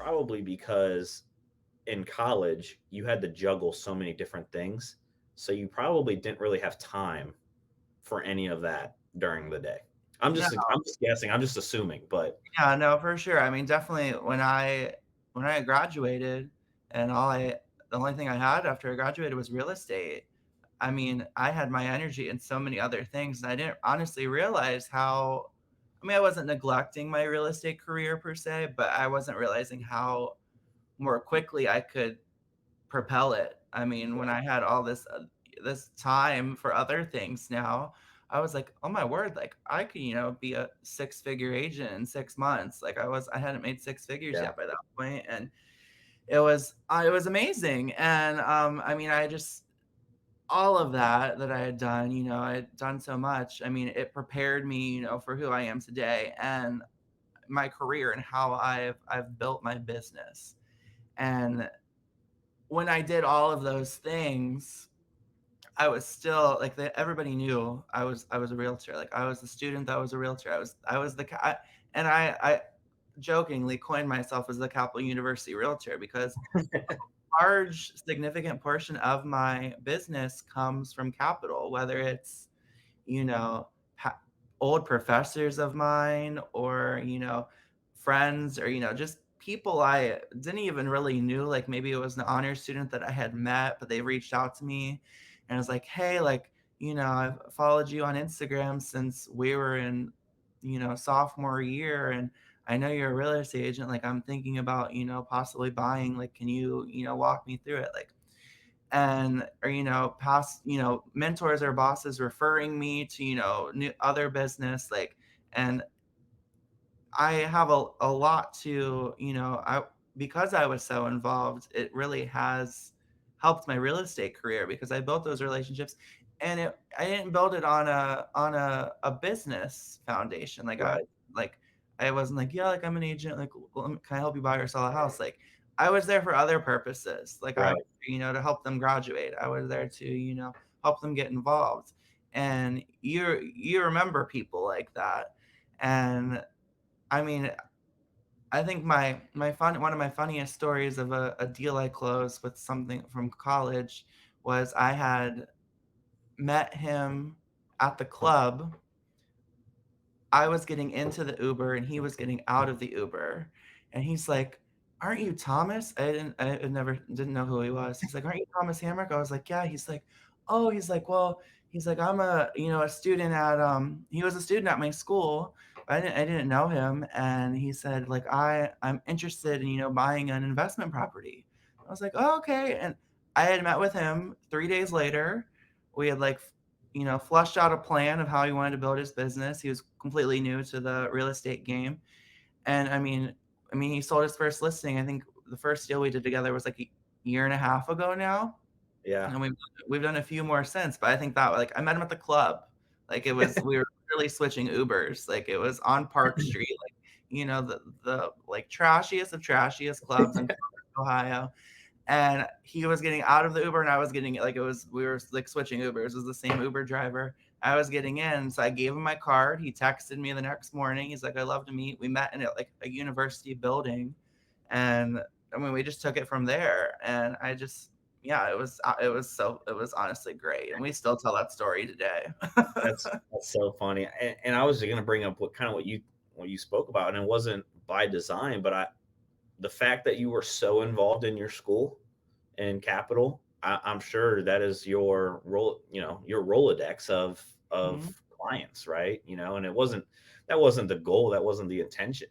probably because in college you had to juggle so many different things. So you probably didn't really have time for any of that during the day. No, I'm just guessing. I'm just assuming, but yeah, no, for sure. I mean, definitely when I graduated and the only thing I had after I graduated was real estate. I mean, I had my energy in so many other things, and I didn't honestly realize how. I mean, I wasn't neglecting my real estate career per se, but I wasn't realizing how more quickly I could propel it. I mean, when I had all this time for other things now, I was like, "Oh my word, like I could, be a six-figure agent in 6 months." Like I hadn't made six figures yeah, yet by that point, and it was amazing. And I mean, I just all of that I had done, I had done so much. I mean, it prepared me, for who I am today and my career and how I've built my business. And when I did all of those things, I was still like everybody knew I was a realtor. Like I was the student that was a realtor. I was and I jokingly coined myself as the Capital University realtor because a large significant portion of my business comes from capital, whether it's you know pa- old professors of mine or friends or just people I didn't even really knew, like maybe it was an honor student that I had met but they reached out to me and was like, hey, like I've followed you on Instagram since we were in sophomore year, and I know you're a real estate agent, like I'm thinking about possibly buying, like can you walk me through it, like, and or past mentors or bosses referring me to new other business, like, and I have a lot to I because I was so involved, it really has helped my real estate career because I built those relationships, and I didn't build it on a business foundation, like right, I wasn't like, yeah, like I'm an agent, like can I help you buy or sell a house, like I was there for other purposes, like I was, right. to help them graduate, I was there to help them get involved, and you remember people like that. And I mean, I think one of my funniest stories of a deal I closed with something from college was I had met him at the club. I was getting into the Uber and he was getting out of the Uber. And he's like, "Aren't you Thomas?" I never didn't know who he was. He's like, "Aren't you Thomas Hamrick?" I was like, "Yeah." He's like, "Oh," he's like, "Well," he's like, "I'm a student at he was a student at my school. But I didn't know him." And he said, like, I'm interested in, buying an investment property. I was like, "Oh, okay." And I had met with him 3 days later. We had like flushed out a plan of how he wanted to build his business. He was completely new to the real estate game. And I mean, he sold his first listing. I think the first deal we did together was like a year and a half ago now. Yeah, And we've done a few more since. But I think that like I met him at the club. Like we were really switching Ubers. Like it was on Park Street, like the like trashiest of trashiest clubs in Ohio. And he was getting out of the Uber and I was getting, like, it was we were like switching Ubers. It was the same Uber driver. I was getting in, so I gave him my card. He texted me the next morning. He's like, "I'd love to meet." We met in like a university building, and I mean, we just took it from there. And I just, yeah, it was honestly great, and we still tell that story today. That's so funny. And I was going to bring up what you spoke about, and it wasn't by design, but I the fact that you were so involved in your school and capital, I'm sure that is your role, your Rolodex of Mhm, clients, right? And that wasn't the goal, that wasn't the intention,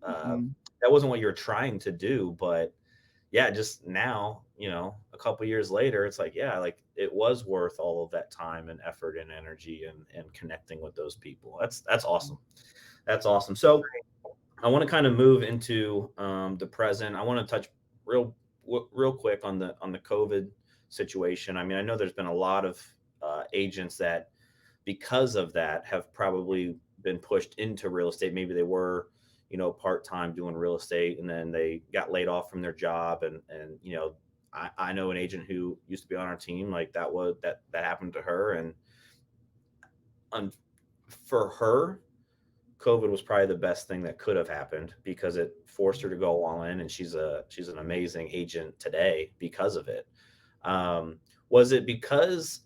mhm, that wasn't what you're trying to do, but yeah, just now, a couple years later, it's like, yeah, like it was worth all of that time and effort and energy and connecting with those people. That's awesome. That's awesome. So I want to kind of move into the present. I want to touch real quick on the COVID situation. I mean, I know there's been a lot of agents that, because of that, have probably been pushed into real estate. Maybe they were, part time doing real estate, and then they got laid off from their job. And I know an agent who used to be on our team. Like that happened to her, and for her, COVID was probably the best thing that could have happened because it forced her to go all in, and she's an amazing agent today because of it. Was it because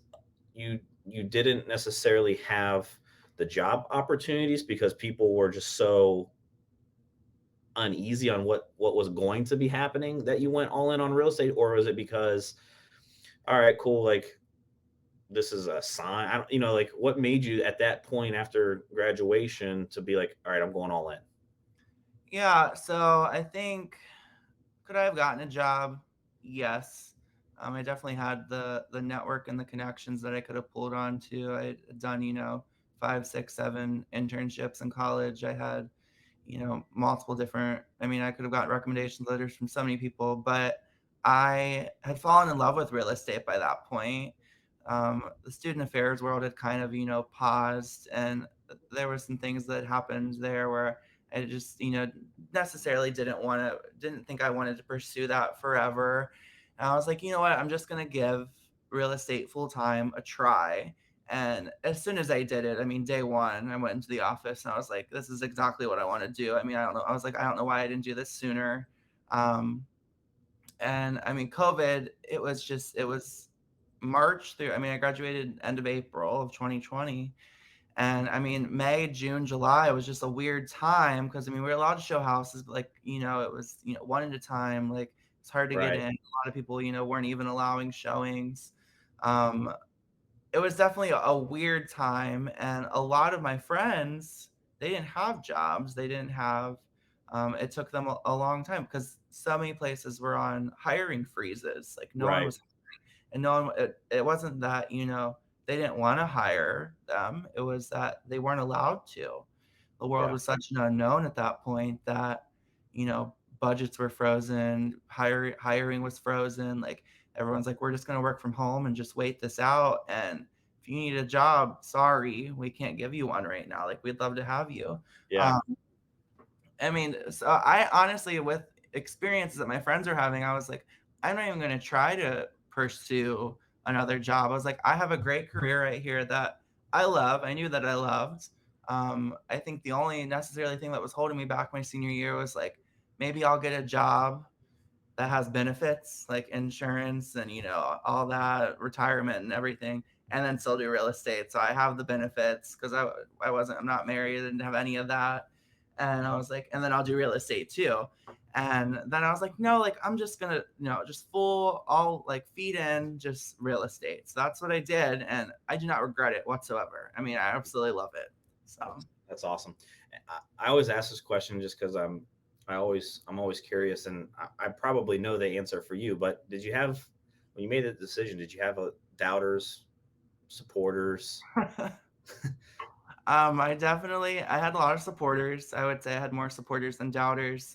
you didn't necessarily have the job opportunities because people were just so uneasy on what was going to be happening that you went all in on real estate, or was it because, all right, cool, like this is a sign? I don't, like what made you at that point after graduation to be like, all right, I'm going all in? Yeah, so I think could I have gotten a job? Yes. I definitely had the network and the connections that I could have pulled on to. I had done, 5, 6, 7 internships in college. I had, multiple different. I mean, I could have got recommendation letters from so many people, but I had fallen in love with real estate by that point. The student affairs world had kind of, paused, and there were some things that happened there where I just, necessarily didn't think I wanted to pursue that forever. And I was like, you know what, I'm just gonna give real estate full time a try. And as soon as I did it, I mean, day one, I went into the office and I was like, this is exactly what I want to do. I mean, I don't know. I was like, I don't know why I didn't do this sooner. Um, and I mean, COVID, it was March through, I mean, I graduated end of April of 2020. And I mean, May, June, July was just a weird time because I mean, we were allowed to show houses, but like, it was, one at a time. Like it's hard to get Right. in. A lot of people, weren't even allowing showings. Um, it was definitely a weird time, and a lot of my friends, they didn't have jobs. They didn't have it took them a long time because so many places were on hiring freezes. Like no one Right. was, and no one, it wasn't that, they didn't want to hire them. It was that they weren't allowed to. The world Yeah. was such an unknown at that point that, budgets were frozen, hiring was frozen. Like everyone's like, we're just going to work from home and just wait this out. And if you need a job, sorry, we can't give you one right now. Like we'd love to have you. Yeah. Um, I mean, so I honestly, with experiences that my friends are having, I was like, I'm not even going to try to pursue another job. I was like, I have a great career right here that I love. I knew that I loved. I think the only necessarily thing that was holding me back my senior year was like, maybe I'll get a job that has benefits like insurance and all that retirement and everything, and then still do real estate. So I have the benefits because I'm not married, I didn't have any of that. And I was like, and then I'll do real estate too. And then I was like, no, like I'm just gonna, just full all like feed in just real estate. So that's what I did, and I do not regret it whatsoever. I mean, I absolutely love it. So That's awesome. I always ask this question just because I'm always curious, and I probably know the answer for you. But did you have, when you made the decision, did you have a doubters, supporters? I had a lot of supporters. I would say I had more supporters than doubters.